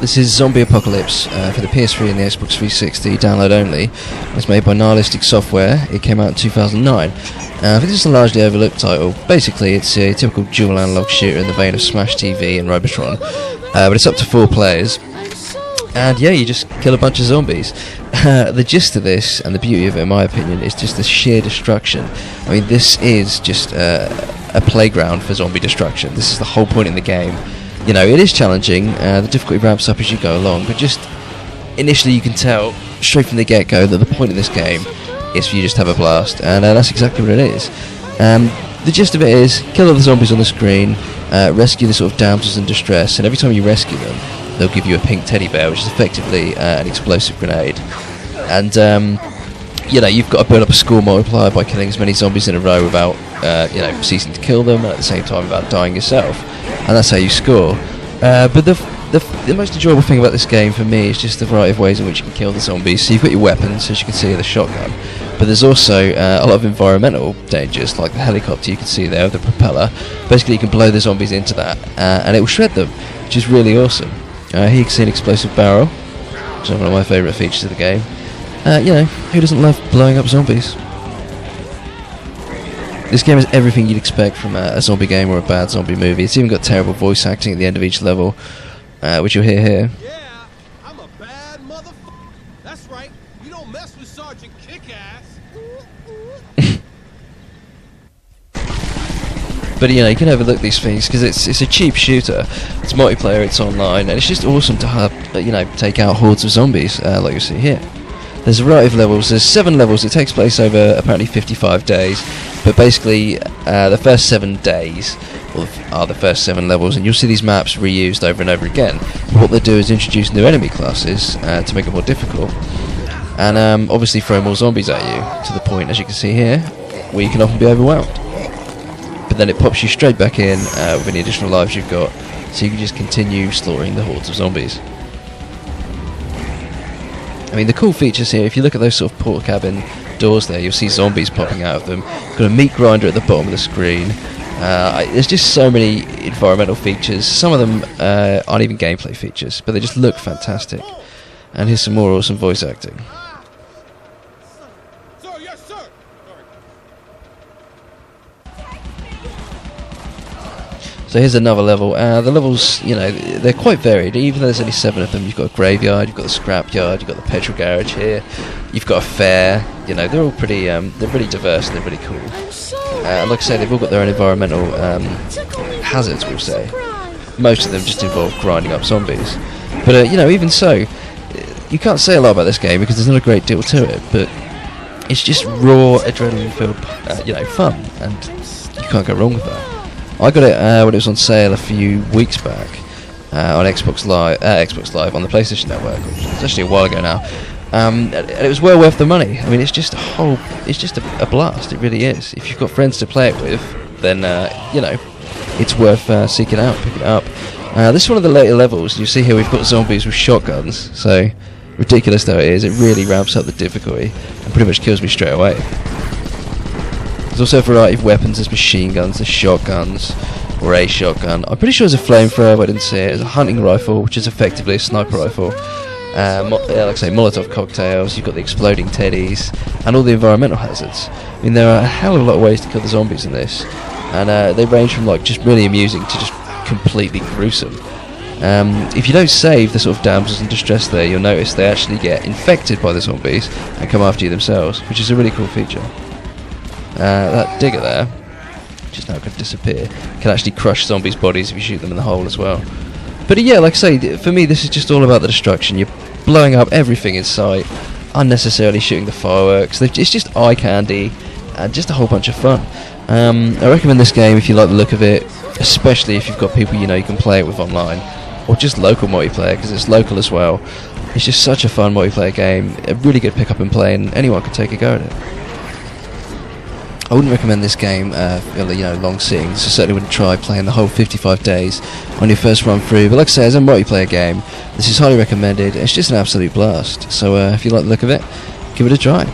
This is Zombie Apocalypse for the PS3 and the Xbox 360, download only. It's made by Nihilistic Software. It came out in 2009. I think this is a largely overlooked title. Basically, it's a typical dual analog shooter in the vein of Smash TV and Robotron, but it's up to 4 players. And yeah, you just kill a bunch of zombies. The gist of this, and the beauty of it in my opinion, is just the sheer destruction. I mean, this is just a playground for zombie destruction. This is the whole point in the game. You know, it is challenging, the difficulty ramps up as you go along, but just initially you can tell straight from the get-go that the point of this game is for you just to have a blast, and that's exactly what it is. The gist of it is, kill all the zombies on the screen, rescue the sort of damsels in distress, and every time you rescue them, they'll give you a pink teddy bear, which is effectively an explosive grenade. And you know, you've got to build up a score multiplier by killing as many zombies in a row without you know, ceasing to kill them, and at the same time without dying yourself, and that's how you score. But the most enjoyable thing about this game for me is just the variety of ways in which you can kill the zombies. So you've got your weapons, as you can see, the shotgun, but there's also a lot of environmental dangers, like the helicopter you can see there with the propeller. Basically, you can blow the zombies into that, and it will shred them, which is really awesome. Here you can see an explosive barrel, which is one of my favourite features of the game. You know, who doesn't love blowing up zombies? This game is everything you'd expect from a zombie game or a bad zombie movie. It's even got terrible voice acting at the end of each level, which you'll hear here. Yeah, I'm a bad motherfucker. That's right. You don't mess with Sergeant Kickass. But you know, you can overlook these things because it's a cheap shooter. It's multiplayer, it's online, and it's just awesome to have, you know, take out hordes of zombies like you see here. There's a variety of levels. There's 7 levels. It takes place over apparently 55 days, but basically the first 7 days are the first 7 levels, and you'll see these maps reused over and over again. What they do is introduce new enemy classes to make it more difficult, and obviously throw more zombies at you, to the point, as you can see here, where you can often be overwhelmed. But then it pops you straight back in with any additional lives you've got, so you can just continue slaughtering the hordes of zombies. I mean, the cool features here, if you look at those sort of portal cabin doors there, you'll see zombies popping out of them. Got a meat grinder at the bottom of the screen. There's just so many environmental features. Some of them aren't even gameplay features, but they just look fantastic. And here's some more awesome voice acting. Sir, yes, sir. So here's another level. The levels, you know, they're quite varied. Even though there's only 7 of them, you've got a graveyard, you've got the scrapyard, you've got the petrol garage here, you've got a fair. You know, they're all pretty, they're really diverse and they're really cool. Like I say, they've all got their own environmental hazards, we'll say. Most of them just involve grinding up zombies. But you know, even so, you can't say a lot about this game because there's not a great deal to it. But it's just raw, adrenaline-filled, you know, fun, and you can't go wrong with that. I got it when it was on sale a few weeks back on Xbox Live on the PlayStation Network, which was actually a while ago now. And it was well worth the money. I mean, it's just a blast. It really is. If you've got friends to play it with, then you know, it's worth seeking out, picking it up. This is one of the later levels. You see here we've got zombies with shotguns. So ridiculous though it is, it really ramps up the difficulty and pretty much kills me straight away. There's also a variety of weapons. There's machine guns, there's shotguns, or a shotgun. I'm pretty sure there's a flamethrower, but I didn't see it. There's a hunting rifle, which is effectively a sniper rifle. Like I say, Molotov cocktails, you've got the exploding teddies, and all the environmental hazards. I mean, there are a hell of a lot of ways to kill the zombies in this, and they range from like just really amusing to just completely gruesome. If you don't save the sort of damsels in distress there, you'll notice they actually get infected by the zombies and come after you themselves, which is a really cool feature. That digger there, which is now going to disappear, can actually crush zombies' bodies if you shoot them in the hole as well. But yeah, like I say, for me this is just all about the destruction. You're blowing up everything in sight, unnecessarily shooting the fireworks. It's just eye candy and just a whole bunch of fun. I recommend this game if you like the look of it, especially if you've got people you know you can play it with online, or just local multiplayer, because it's local as well. It's just such a fun multiplayer game, a really good pick up and play, and anyone can take a go at it. I wouldn't recommend this game for, you know, long sittings. I certainly wouldn't try playing the whole 55 days on your first run through. But like I say, as a multiplayer game, this is highly recommended. It's just an absolute blast. So if you like the look of it, give it a try.